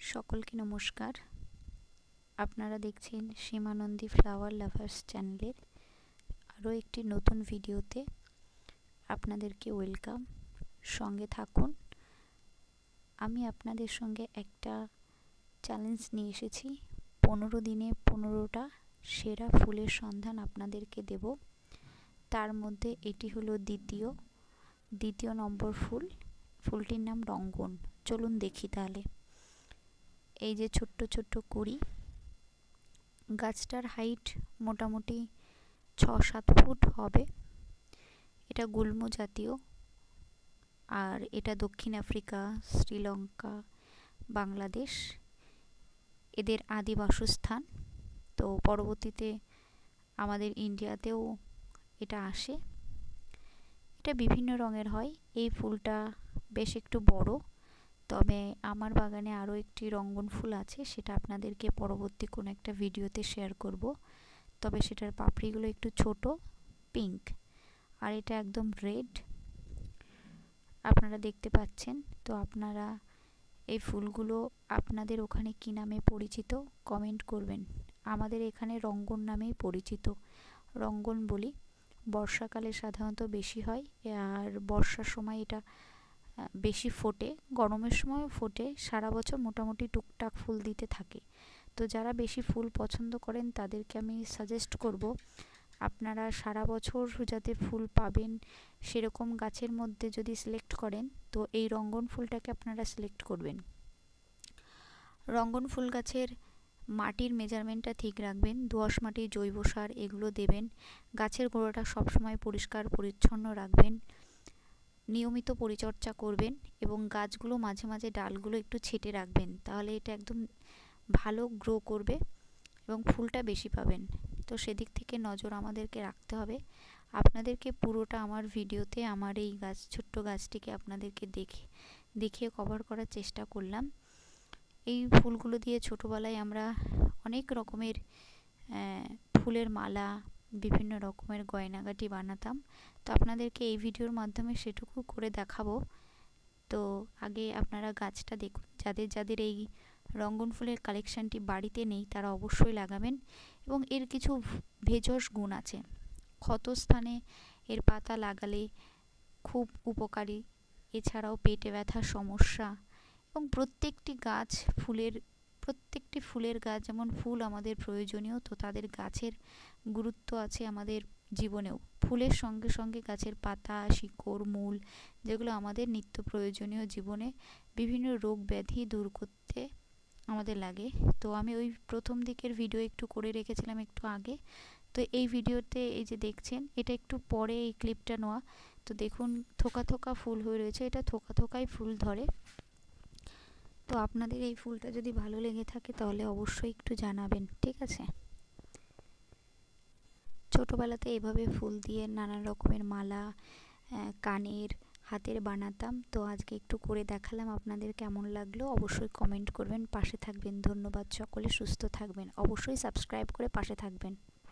সকলকে নমস্কার। আপনারা দেখছেন সীমানন্দী ফ্লাওয়ার লাভার্স চ্যানেলের আরও একটি নতুন ভিডিওতে আপনাদেরকে ওয়েলকাম। সঙ্গে থাকুন। আমি আপনাদের সঙ্গে একটা চ্যালেঞ্জ নিয়ে এসেছি। 15 দিনে 15টা সেরা ফুলের সন্ধান আপনাদেরকে দেব। তার মধ্যে এটি হলো দ্বিতীয় নম্বর ফুলটির নাম রঙ্গন। চলুন দেখি তাহলে। এই যে ছোট্ট ছোট্ট কুড়ি, গাছটার হাইট মোটামুটি 6-7 ফুট হবে। এটা গুল্ম জাতীয়, আর এটা দক্ষিণ আফ্রিকা, শ্রীলঙ্কা, বাংলাদেশ এদের আদি বাসস্থান। তো পরবর্তীতে আমাদের ইন্ডিয়াতেও এটা আসে। এটা বিভিন্ন রঙের হয়। এই ফুলটা বেশ একটু বড়, তবে আমার বাগানে আরও একটি রঙ্গন ফুল আছে, সেটা আপনাদেরকে পরবর্তী কোনো একটা ভিডিওতে শেয়ার করব। তবে সেটার পাপড়িগুলো একটু ছোট পিঙ্ক, আর এটা একদম রেড আপনারা দেখতে পাচ্ছেন। তো আপনারা এই ফুলগুলো আপনাদের ওখানে কী নামে পরিচিত কমেন্ট করবেন। আমাদের এখানে রঙ্গন নামেই পরিচিত, রঙ্গন বলি। বর্ষাকালে সাধারণত বেশি হয়, আর বর্ষার সময় এটা বেশি ফোটে, গরমের সময়ও ফোটে। সারা বছর মোটামুটি টুকটাক ফুল দিতে থাকে। তো যারা বেশি ফুল পছন্দ করেন তাদেরকে আমি সাজেস্ট করব আপনারা সারা বছর যাতে ফুল পাবেন সেরকম গাছের মধ্যে যদি সিলেক্ট করেন, তো এই রঙ্গন ফুলটাকে আপনারা সিলেক্ট করবেন। রঙ্গন ফুল গাছের মাটির মেজারমেন্টটা ঠিক রাখবেন। দোআঁশ মাটি, জৈব সার এগুলো দেবেন। গাছের গোড়াটা সবসময় পরিষ্কার পরিচ্ছন্ন রাখবেন। নিয়মিত পরিচর্যা করবেন এবং গাছগুলো মাঝে মাঝে ডালগুলো একটু ছেঁটে রাখবেন, তাহলে এটা একদম ভালো গ্রো করবে এবং ফুলটা বেশি পাবেন। তো সেদিক থেকে নজর আমাদেরকে রাখতে হবে। আপনাদেরকে পুরোটা আমার ভিডিওতে আমার এই ছোট্ট গাছটিকে আপনাদেরকে দেখিয়ে কভার করার চেষ্টা করলাম। এই ফুলগুলো দিয়ে ছোটোবেলায় আমরা অনেক রকমের ফুলের মালা, বিভিন্ন রকমের গয়নাগাটি বানাতাম। তো আপনাদেরকে এই ভিডিওর মাধ্যমে সেটুকু করে দেখাবো। তো আগে আপনারা গাছটা দেখুন। যাদের এই রঙ্গন ফুলের কালেকশানটি বাড়িতে নেই তারা অবশ্যই লাগাবেন, এবং এর কিছু ভেষজ গুণ আছে। ক্ষতস্থানে এর পাতা লাগালে খুব উপকারী। এছাড়াও পেটে ব্যথার সমস্যা, এবং প্রত্যেকটি ফুলের গাছ যেমন ফুল আমাদের প্রয়োজনীয়, তো তাদের গাছের গুরুত্ব আছে আমাদের জীবনেও। ফুলের সঙ্গে সঙ্গে গাছের পাতা, শিকড়, মূল যেগুলো আমাদের নিত্য প্রয়োজনীয় জীবনে বিভিন্ন রোগ ব্যাধি দূর করতে আমাদের লাগে। তো আমি ওই প্রথম দিকের ভিডিও একটু করে রেখেছিলাম একটু আগে। তো এই ভিডিওতে এই যে দেখছেন, এটা একটু পরে এই ক্লিপটা নেওয়া। তো দেখুন থোকা থোকা ফুল হয়ে রয়েছে, এটা থোকা থোকাই ফুল ধরে। তো আপনাদের এই ফুলটা যদি ভালো লেগে থাকে তাহলে অবশ্যই একটু জানাবেন, ঠিক আছে? ছোটোবেলাতে এভাবে ফুল দিয়ে নানান রকমের মালা, কানের, হাতের বানাতাম। তো আজকে একটু করে দেখালাম। আপনাদের কেমন লাগলো অবশ্যই কমেন্ট করবেন, পাশে থাকবেন। ধন্যবাদ। সকলে সুস্থ থাকবেন, অবশ্যই সাবস্ক্রাইব করে পাশে থাকবেন।